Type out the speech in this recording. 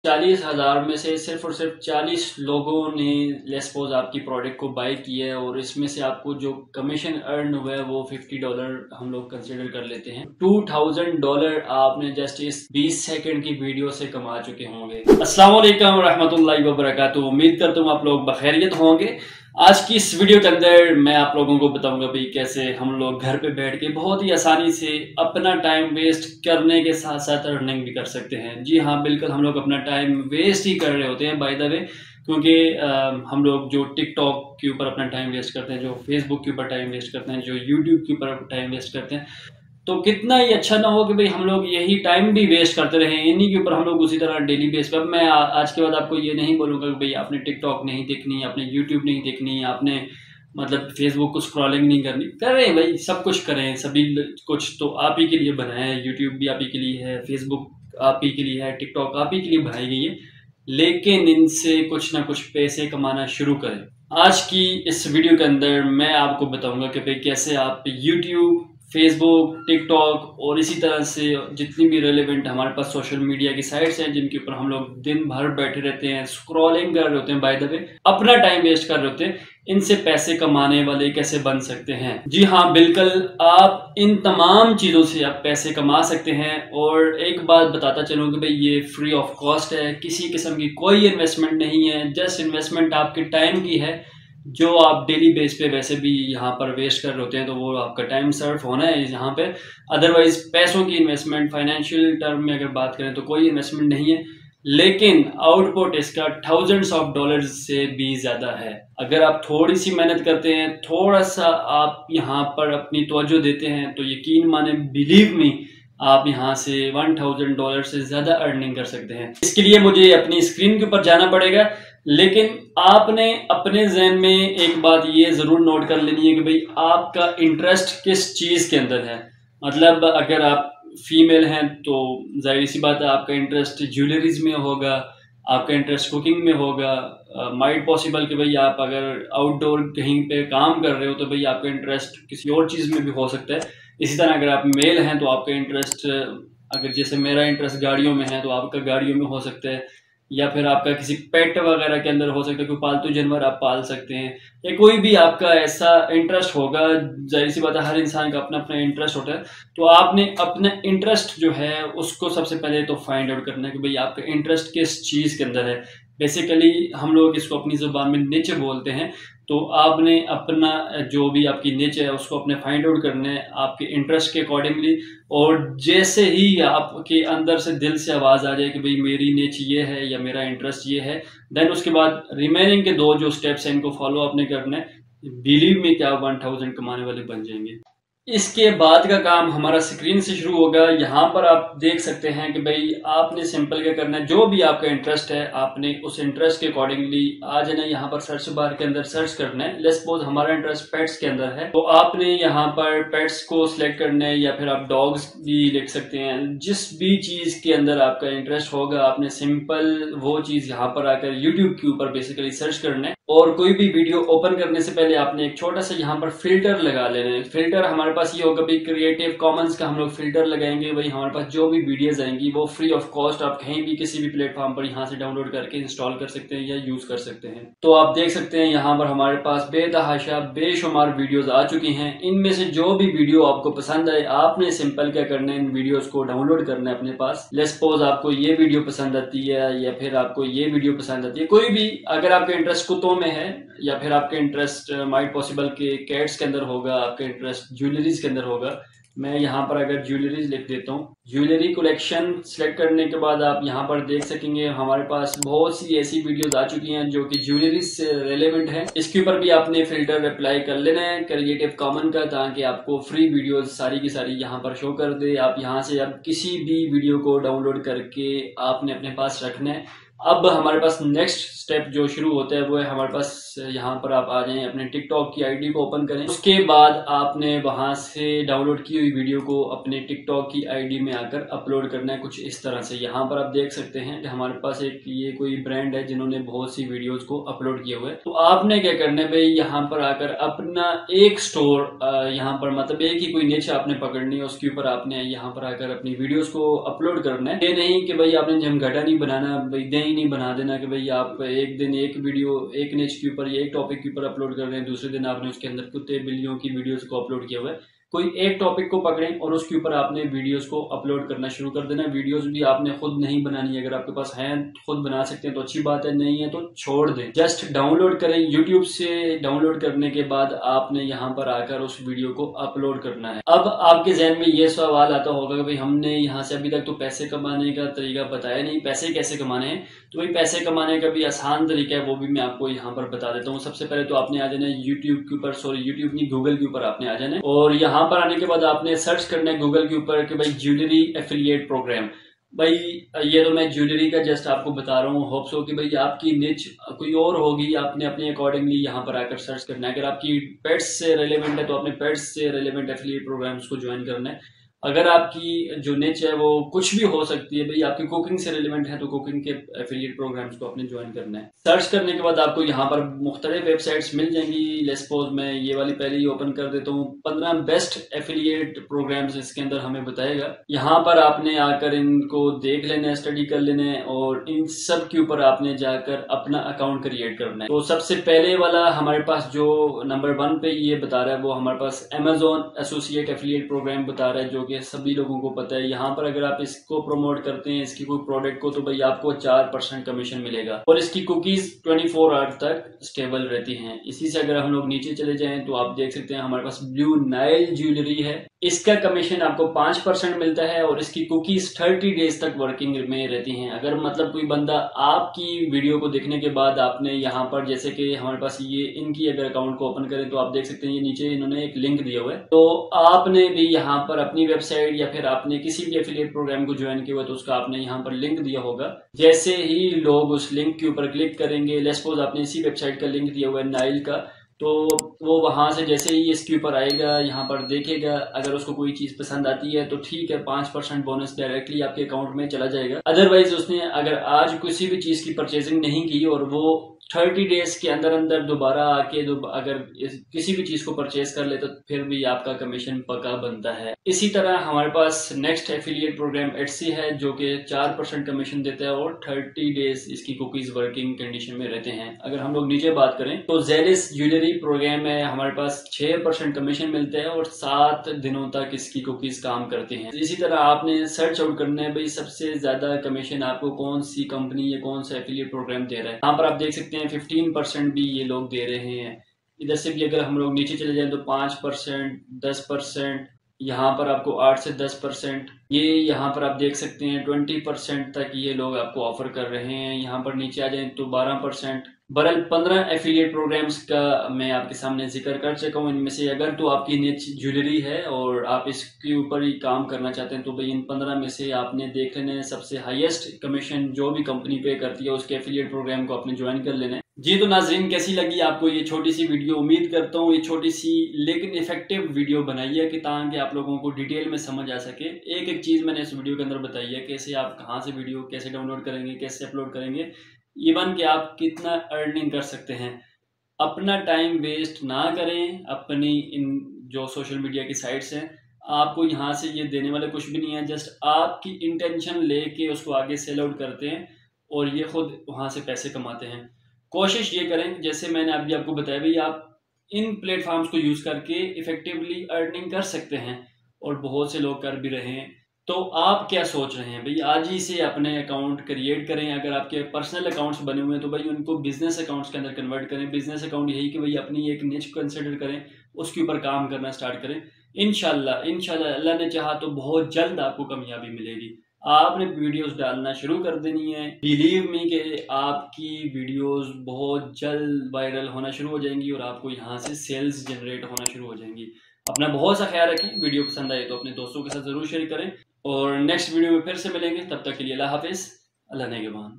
40,000 में से सिर्फ और सिर्फ 40 लोगों ने लेट्स सपोज आपकी प्रोडक्ट को बाय किया है और इसमें से आपको जो कमीशन अर्न हुआ है वो $50 हम लोग कंसिडर कर लेते हैं। $2,000 आपने जस्ट इस 20 सेकंड की वीडियो से कमा चुके होंगे। अस्सलाम वालेकुम रहमतुल्लाहि व बरकातुहू। उम्मीद करता हूँ आप लोग बखैरियत होंगे। आज की इस वीडियो के अंदर मैं आप लोगों को बताऊंगा भाई कैसे हम लोग घर पे बैठ के बहुत ही आसानी से अपना टाइम वेस्ट करने के साथ साथ अर्निंग भी कर सकते हैं। जी हाँ, बिल्कुल हम लोग अपना टाइम वेस्ट ही कर रहे होते हैं बाय द वे, क्योंकि हम लोग जो टिकटॉक के ऊपर अपना टाइम वेस्ट करते हैं, जो फेसबुक के ऊपर टाइम वेस्ट करते हैं, जो यूट्यूब के ऊपर टाइम वेस्ट करते हैं, तो कितना ही अच्छा ना हो कि भाई हम लोग यही टाइम भी वेस्ट करते रहे इन्हीं के ऊपर हम लोग उसी तरह डेली बेस पर। मैं आज के बाद आपको ये नहीं बोलूँगा कि भाई आपने टिकटॉक नहीं देखनी, आपने यूट्यूब नहीं देखनी, आपने मतलब फेसबुक को स्क्रॉलिंग नहीं करनी। करें भाई, सब कुछ करें, सभी कुछ तो आप ही के लिए बनाया है। यूट्यूब भी आप ही के लिए है, फेसबुक आप ही के लिए है, टिकटॉक आप ही के लिए बनाई गई है, लेकिन इनसे कुछ ना कुछ पैसे कमाना शुरू करें। आज की इस वीडियो के अंदर मैं आपको बताऊंगा कि भाई कैसे आप यूट्यूब, फेसबुक, टिकटॉक और इसी तरह से जितनी भी रेलेवेंट हमारे पास सोशल मीडिया की साइट्स हैं जिनके ऊपर हम लोग दिन भर बैठे रहते हैं, स्क्रॉलिंग कर रहे होते हैं, बाय द वे अपना टाइम वेस्ट कर रहे होते हैं, इनसे पैसे कमाने वाले कैसे बन सकते हैं। जी हाँ, बिल्कुल आप इन तमाम चीज़ों से आप पैसे कमा सकते हैं। और एक बात बताता चलूँ कि भाई ये फ्री ऑफ कॉस्ट है, किसी किस्म की कोई इन्वेस्टमेंट नहीं है। जस्ट इन्वेस्टमेंट आपके टाइम की है जो आप डेली बेस पे वैसे भी यहाँ पर वेस्ट कर रहे होते हैं, तो वो आपका टाइम सर्व होना है यहाँ पे। अदरवाइज पैसों की इन्वेस्टमेंट फाइनेंशियल टर्म में अगर बात करें तो कोई इन्वेस्टमेंट नहीं है, लेकिन आउटपुट इसका थाउजेंड्स ऑफ डॉलर्स से भी ज़्यादा है। अगर आप थोड़ी सी मेहनत करते हैं, थोड़ा सा आप यहाँ पर अपनी तवज्जो देते हैं, तो यकीन माने, बिलीव मी, आप यहाँ से $1,000 से ज़्यादा अर्निंग कर सकते हैं। इसके लिए मुझे अपनी स्क्रीन के ऊपर जाना पड़ेगा, लेकिन आपने अपने जहन में एक बात ये ज़रूर नोट कर लेनी है कि भाई आपका इंटरेस्ट किस चीज़ के अंदर है। मतलब अगर आप फीमेल हैं तो जाहिर सी बात है आपका इंटरेस्ट ज्वेलरीज में होगा, आपका इंटरेस्ट कुकिंग में होगा। माइट पॉसिबल कि भाई आप अगर आउटडोर कहीं पे काम कर रहे हो तो भाई आपका इंटरेस्ट किसी और चीज़ में भी हो सकता है। इसी तरह अगर आप मेल हैं तो आपका इंटरेस्ट, अगर जैसे मेरा इंटरेस्ट गाड़ियों में है तो आपका गाड़ियों में हो सकता है, या फिर आपका किसी पेट वगैरह के अंदर हो सकता है, कोई पालतू जानवर आप पाल सकते हैं, या कोई भी आपका ऐसा इंटरेस्ट होगा। जाहिर सी बात है हर इंसान का अपना अपना इंटरेस्ट होता है, तो आपने अपना इंटरेस्ट जो है उसको सबसे पहले तो फाइंड आउट करना है कि भाई आपका इंटरेस्ट किस चीज़ के अंदर है। बेसिकली हम लोग इसको अपनी ज़ुबान में निच बोलते हैं। तो आपने अपना जो भी आपकी निच है उसको अपने फाइंड आउट करना है आपके इंटरेस्ट के अकॉर्डिंगली। और जैसे ही आपके अंदर से दिल से आवाज़ आ जाए कि भाई मेरी निच ये है या मेरा इंटरेस्ट ये है, देन उसके बाद रिमेनिंग के 2 जो स्टेप्स हैं इनको फॉलो आपने करना है। बिलीव में क्या 1000 कमाने वाले बन जाएंगे। इसके बाद का काम हमारा स्क्रीन से शुरू होगा। यहाँ पर आप देख सकते हैं कि भाई आपने सिंपल क्या करना है, जो भी आपका इंटरेस्ट है आपने उस इंटरेस्ट के अकॉर्डिंगली आ जाना। यहाँ पर सर्च बार के अंदर सर्च करना है। लेट्स सपोज हमारा इंटरेस्ट पेट्स के अंदर है, तो आपने यहाँ पर पेट्स को सिलेक्ट करना है, या फिर आप डॉग्स भी लिख सकते हैं। जिस भी चीज के अंदर आपका इंटरेस्ट होगा आपने सिंपल वो चीज यहाँ पर आकर यूट्यूब के ऊपर बेसिकली सर्च करना है। और कोई भी वीडियो ओपन करने से पहले आपने एक छोटा सा यहाँ पर फिल्टर लगा लेना है। फिल्टर हमारे पास ये होगा भाई क्रिएटिव कॉमन्स का हम लोग फिल्टर लगाएंगे। भाई हमारे पास जो भी वीडियोस आएंगी वो फ्री ऑफ कॉस्ट आप कहीं भी किसी भी प्लेटफॉर्म पर यहाँ से डाउनलोड करके इंस्टॉल कर सकते हैं या यूज कर सकते हैं। तो आप देख सकते हैं यहाँ पर हमारे पास बेतहाशा बेशुमार वीडियोस आ चुकी हैं। इनमें से जो भी वीडियो आपको पसंद आए आपने सिंपल क्या करना है, इन वीडियोस को डाउनलोड करना है अपने पास। लेट्स सपोज आपको ये वीडियो पसंद आती है या फिर आपको ये वीडियो पसंद आती है, कोई भी, अगर आपका इंटरेस्ट कुत्तों में है या फिर आपके इंटरेस्ट माइट पॉसिबल के कैट्स के अंदर होगा, आपका इंटरेस्ट ज्वेलरीज के अंदर होगा। मैं यहाँ पर अगर ज्वेलरीज लिख देता हूँ, ज्वेलरी कलेक्शन सेलेक्ट करने के बाद आप यहाँ पर देख सकेंगे हमारे पास बहुत सी ऐसी वीडियोस आ चुकी हैं जो कि ज्वेलरीज से रिलेवेंट है। इसके ऊपर भी आपने फिल्टर अप्लाई कर लेना है क्रिएटिव कॉमन का, ताकि आपको फ्री वीडियोस सारी की सारी यहाँ पर शो कर दे। आप यहाँ से अब किसी भी वीडियो को डाउनलोड करके आपने अपने पास रखना है। अब हमारे पास नेक्स्ट स्टेप जो शुरू होता है वो है हमारे पास यहाँ पर आप आ जाएं, अपने टिकटॉक की आईडी को ओपन करें। उसके बाद आपने वहां से डाउनलोड की हुई वीडियो को अपने टिकटॉक की आईडी में आकर अपलोड करना है कुछ इस तरह से। यहाँ पर आप देख सकते हैं कि हमारे पास एक ये कोई ब्रांड है जिन्होंने बहुत सी वीडियोज को अपलोड किए हुए। तो आपने क्या करना है भाई, यहाँ पर आकर अपना एक स्टोर यहाँ पर मतलब एक ही कोई निच आपने पकड़नी है, उसके ऊपर आपने यहाँ पर आकर अपनी वीडियोज को अपलोड करना है। ये नहीं कि भाई आपने झमघटा नहीं बनाना, भाई ही नहीं बना देना कि भाई आप एक दिन एक वीडियो एक निच के ऊपर या एक टॉपिक के ऊपर अपलोड कर रहे हैं, दूसरे दिन आपने उसके अंदर कुत्ते बिल्लियों की वीडियोस को अपलोड किया हुआ है। कोई एक टॉपिक को पकड़ें और उसके ऊपर आपने वीडियोस को अपलोड करना शुरू कर देना। वीडियोस भी आपने खुद नहीं बनानी है, अगर आपके पास है खुद बना सकते हैं तो अच्छी बात है, नहीं है तो छोड़ दें। जस्ट डाउनलोड करें, यूट्यूब से डाउनलोड करने के बाद आपने यहाँ पर आकर उस वीडियो को अपलोड करना है। अब आपके जहन में ये सवाल आता होगा कि भाई हमने यहाँ से अभी तक तो पैसे कमाने का तरीका बताया नहीं, पैसे कैसे कमाने हैं। तो भाई पैसे कमाने का भी आसान तरीका है, वो भी मैं आपको यहाँ पर बता देता हूँ। सबसे पहले तो आपने आ जाना यूट्यूब के ऊपर, सॉरी यूट्यूब नहीं गूगल के ऊपर आपने आ जाना है, और यहाँ पर आने के बाद आपने सर्च करना है गूगल के ऊपर कि भाई ज्वेलरी एफिलिएट प्रोग्राम। भाई ये तो मैं ज्वेलरी का जस्ट आपको बता रहा हूँ, होप्स हो कि भाई आपकी निच कोई और होगी, आपने अपने अकॉर्डिंगली यहाँ पर आकर सर्च करना है। अगर आपकी पेट्स से रिलेवेंट है तो आपने पेट्स से रिलेवेंट एफिलिएट प्रोग्राम्स को ज्वाइन करना है। अगर आपकी जो निच है वो कुछ भी हो सकती है, भाई आपकी कुकिंग से रिलेवेंट है तो कुकिंग के एफिलिएट प्रोग्राम्स को आपने ज्वाइन करना है। सर्च करने के बाद आपको यहाँ पर मुख्तलिफ वेबसाइट्स मिल जाएंगी। लेट्स सपोज मैं ये वाली पहले ही ओपन कर देता हूँ। 15 बेस्ट एफिलिएट प्रोग्राम्स इसके अंदर हमें बताएगा। यहाँ पर आपने आकर इनको देख लेना है, स्टडी कर लेना है, और इन सब के ऊपर आपने जाकर अपना अकाउंट क्रिएट करना है। तो सबसे पहले वाला हमारे पास जो नंबर 1 पे ये बता रहा है वो हमारे पास Amazon एसोसिएट एफिलिएट प्रोग्राम बता रहा है, जो कि सभी लोगों को पता है। यहाँ पर अगर आप इसको प्रमोट करते हैं, इसकी कोई प्रोडक्ट को, तो भाई आपको 4% कमीशन मिलेगा, और इसकी कुकीज 24 आवर्स तक स्टेबल रहती हैं। इसी से अगर हम लोग नीचे चले जाएं तो आप देख सकते हैं हमारे पास ब्लू नाइल ज्वेलरी है, इसका कमीशन आपको 5% मिलता है, और इसकी कुकीज 30 डेज तक वर्किंग में रहती हैं। अगर मतलब कोई बंदा आपकी वीडियो को देखने के बाद आपने यहाँ पर, जैसे कि हमारे पास ये इनकी अगर अकाउंट को ओपन करें तो आप देख सकते हैं ये नीचे इन्होंने एक लिंक दिया हुआ है, तो आपने भी यहाँ पर अपनी वेबसाइट या फिर आपने किसी भी एफिलिएट प्रोग्राम को ज्वाइन किया हुआ तो उसका आपने यहाँ पर लिंक दिया होगा। जैसे ही लोग उस लिंक के ऊपर क्लिक करेंगे, लेट्स सपोज आपने इसी वेबसाइट का लिंक दिया हुआ है नाइल का, तो वो वहां से जैसे ही इसके ऊपर आएगा यहाँ पर देखेगा, अगर उसको कोई चीज पसंद आती है तो ठीक है, 5% बोनस डायरेक्टली आपके अकाउंट में चला जाएगा। अदरवाइज उसने अगर आज किसी भी चीज की परचेजिंग नहीं की और वो 30 डेज के अंदर अंदर दोबारा आके अगर किसी भी चीज को परचेज कर ले तो फिर भी आपका कमीशन पक्का बनता है। इसी तरह हमारे पास नेक्स्ट एफिलिएट प्रोग्राम एटसी है, जो कि 4% कमीशन देता है और 30 डेज इसकी कुकीज वर्किंग कंडीशन में रहते हैं। अगर हम लोग नीचे बात करें तो जेलिस ज्वेलरी प्रोग्राम है, हमारे पास 6% कमीशन मिलता है और 7 दिनों तक इसकी कुकीज काम करते हैं। इसी तरह आपने सर्च आउट करना है भाई सबसे ज्यादा कमीशन आपको कौन सी कंपनी या कौन सा एफिलिएट प्रोग्राम दे रहा है। यहाँ पर आप देख सकते हैं 15% भी ये लोग दे रहे हैं। इधर से भी अगर हम लोग नीचे चले जाएं तो 5%, 10%, यहाँ पर आपको 8 से 10%, ये यहाँ पर आप देख सकते हैं 20% तक ये लोग आपको ऑफर कर रहे हैं। यहाँ पर नीचे आ जाएं तो 12%। बहरहाल 15 एफिलिएट प्रोग्राम्स का मैं आपके सामने जिक्र कर चुका हूँ। इनमें से अगर तो आपकी निच ज्वेलरी है और आप इसके ऊपर ही काम करना चाहते हैं तो भाई इन 15 में से आपने देख लेना है सबसे हाईएस्ट कमीशन जो भी कंपनी पे करती है उसके एफिलिएट प्रोग्राम को आपने ज्वाइन कर लेना है। जी तो नाजरीन, कैसी लगी आपको ये छोटी सी वीडियो? उम्मीद करता हूँ ये छोटी सी लेकिन इफेक्टिव वीडियो बनाई है कि ताकि आप लोगों को डिटेल में समझ आ सके। एक एक चीज़ मैंने इस वीडियो के अंदर बताई है, कैसे आप कहाँ से वीडियो कैसे डाउनलोड करेंगे, कैसे अपलोड करेंगे, इवन कि आप कितना अर्निंग कर सकते हैं। अपना टाइम वेस्ट ना करें अपनी इन जो सोशल मीडिया की साइट्स हैं, आपको यहाँ से ये देने वाले कुछ भी नहीं है, जस्ट आपकी इंटेंशन लेके उसको आगे सेल आउट करते हैं और ये खुद वहाँ से पैसे कमाते हैं। कोशिश ये करें जैसे मैंने अभी आपको बताया भाई, आप इन प्लेटफॉर्म्स को यूज़ करके इफेक्टिवली अर्निंग कर सकते हैं और बहुत से लोग कर भी रहे हैं। तो आप क्या सोच रहे हैं भाई? आज ही से अपने अकाउंट क्रिएट करें। अगर आपके पर्सनल अकाउंट्स बने हुए हैं तो भाई उनको बिजनेस अकाउंट्स के अंदर कन्वर्ट करें। बिजनेस अकाउंट यही कि भाई अपनी एक निच कंसिडर करें, उसके ऊपर काम करना स्टार्ट करें। इंशाल्लाह अल्लाह ने चाहा तो बहुत जल्द आपको कामयाबी मिलेगी। आपने वीडियोस डालना शुरू कर देनी है। बिलीव मी कि आपकी वीडियोस बहुत जल्द वायरल होना शुरू हो जाएंगी और आपको यहाँ से सेल्स जनरेट होना शुरू हो जाएंगी। अपना बहुत सा ख्याल रखें। वीडियो पसंद आए तो अपने दोस्तों के साथ ज़रूर शेयर करें और नेक्स्ट वीडियो में फिर से मिलेंगे। तब तक के लिए अल्लाह हाफिज़, अल्लाह नेगेबान।